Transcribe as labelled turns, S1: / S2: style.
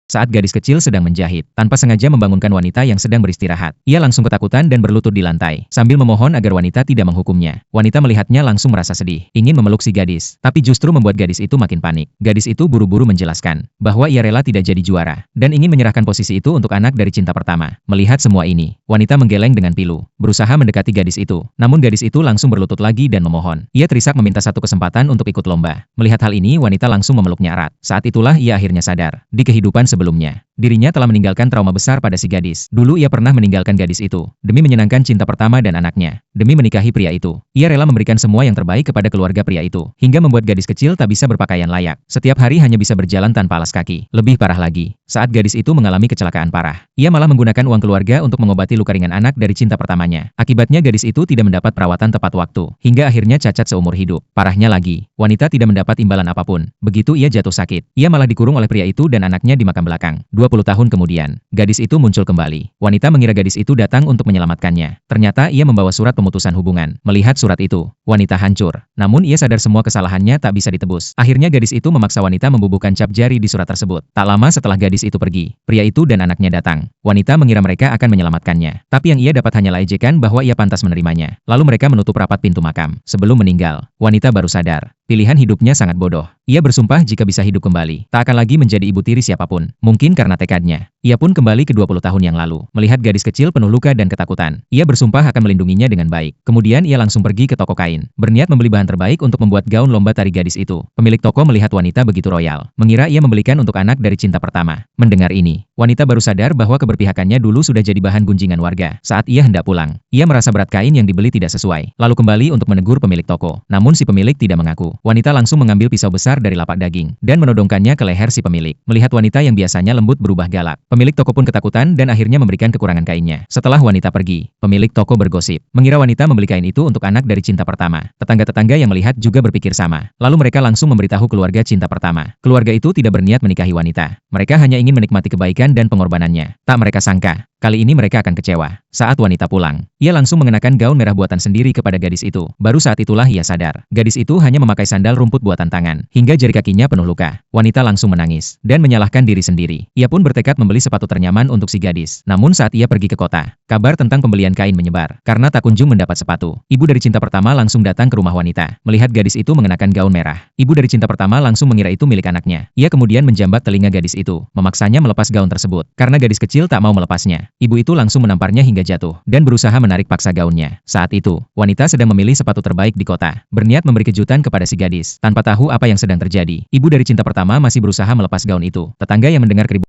S1: Saat gadis kecil sedang menjahit, tanpa sengaja membangunkan wanita yang sedang beristirahat. Ia langsung ketakutan dan berlutut di lantai, sambil memohon agar wanita tidak menghukumnya. Wanita melihatnya langsung merasa sedih, ingin memeluk si gadis, tapi justru membuat gadis itu makin panik. Gadis itu buru-buru menjelaskan bahwa ia rela tidak jadi juara, dan ingin menyerahkan posisi itu untuk anak dari cinta pertama. Melihat semua ini, wanita menggeleng dengan pilu, berusaha mendekati gadis itu. Namun gadis itu langsung berlutut lagi dan memohon. Ia terisak meminta satu kesempatan untuk ikut lomba. Melihat hal ini, wanita langsung memeluknya erat. Saat itulah ia akhirnya sadar, di kehidupan sebelumnya, dirinya telah meninggalkan trauma besar pada si gadis. Dulu ia pernah meninggalkan gadis itu, demi menyenangkan cinta pertama dan anaknya. Demi menikahi pria itu, ia rela memberikan semua yang terbaik kepada keluarga pria itu, hingga membuat gadis kecil tak bisa berpakaian layak. Setiap hari hanya bisa berjalan tanpa alas kaki. Lebih parah lagi, saat gadis itu mengalami kecelakaan parah, ia malah menggunakan uang keluarga untuk mengobati luka ringan anak dari cinta pertamanya. Akibatnya gadis itu tidak mendapat perawatan tepat waktu, hingga akhirnya cacat seumur hidup. Parahnya lagi, wanita tidak mendapat imbalan apapun. Begitu ia jatuh sakit, ia malah dikurung oleh pria itu dan anaknya di makam belakang. 20 tahun kemudian, gadis itu muncul kembali. Wanita mengira gadis itu datang untuk menyelamatkannya. Ternyata ia membawa surat pemutusan hubungan. Melihat surat itu, wanita hancur. Namun ia sadar semua kesalahannya tak bisa ditebus. Akhirnya gadis itu memaksa wanita membubuhkan cap jari di surat tersebut. Tak lama setelah gadis itu pergi, pria itu dan anaknya datang. Wanita mengira mereka akan menyelamatkannya. Tapi yang ia dapat hanyalah ejekan bahwa ia pantas menerimanya. Lalu mereka menutup rapat pintu makam. Sebelum meninggal, wanita baru sadar, pilihan hidupnya sangat bodoh. Ia bersumpah jika bisa hidup kembali, tak akan lagi menjadi ibu tiri siapapun. Mungkin karena tekadnya, ia pun kembali ke 20 tahun yang lalu. Melihat gadis kecil penuh luka dan ketakutan, ia bersumpah akan melindunginya dengan baik. Kemudian ia langsung pergi ke toko kain, berniat membeli bahan terbaik untuk membuat gaun lomba tari gadis itu. Pemilik toko melihat wanita begitu royal, mengira ia membelikan untuk anak dari cinta pertama. Mendengar ini, wanita baru sadar bahwa keberpihakannya dulu sudah jadi bahan gunjingan warga. Saat ia hendak pulang, ia merasa berat kain yang dibeli tidak sesuai, lalu kembali untuk menegur pemilik toko. Namun si pemilik tidak mengaku. Wanita langsung mengambil pisau besar dari lapak daging dan menodongkannya ke leher si pemilik. Melihat wanita yang biasanya lembut berubah galak, pemilik toko pun ketakutan dan akhirnya memberikan kekurangan kainnya. Setelah wanita pergi, pemilik toko bergosip, mengira wanita membeli kain itu untuk anak dari cinta pertama. Tetangga-tetangga yang melihat juga berpikir sama. Lalu mereka langsung memberitahu keluarga cinta pertama. Keluarga itu tidak berniat menikahi wanita. Mereka hanya ingin menikmati kebaikan dan pengorbanannya. Tak mereka sangka, kali ini mereka akan kecewa. Saat wanita pulang, ia langsung mengenakan gaun merah buatan sendiri kepada gadis itu. Baru saat itulah ia sadar, gadis itu hanya memakai sandal rumput buatan tangan, hingga jari kakinya penuh luka. Wanita langsung menangis dan menyalahkan diri sendiri. Ia pun bertekad membeli sepatu ternyaman untuk si gadis. Namun saat ia pergi ke kota, kabar tentang pembelian kain menyebar. Karena tak kunjung mendapat sepatu, ibu dari cinta pertama langsung datang ke rumah wanita. Melihat gadis itu mengenakan gaun merah, ibu dari cinta pertama langsung mengira itu milik anaknya. Ia kemudian menjambat telinga gadis itu, memaksanya melepas gaun tersebut. Karena gadis kecil tak mau melepasnya, ibu itu langsung menamparnya hingga jatuh dan berusaha menarik paksa gaunnya. Saat itu, wanita sedang memilih sepatu terbaik di kota, berniat memberi kejutan kepada si gadis. Tanpa tahu apa yang sedang terjadi, ibu dari cinta pertama masih berusaha melepas gaun itu. Tetangga yang mendengar keributan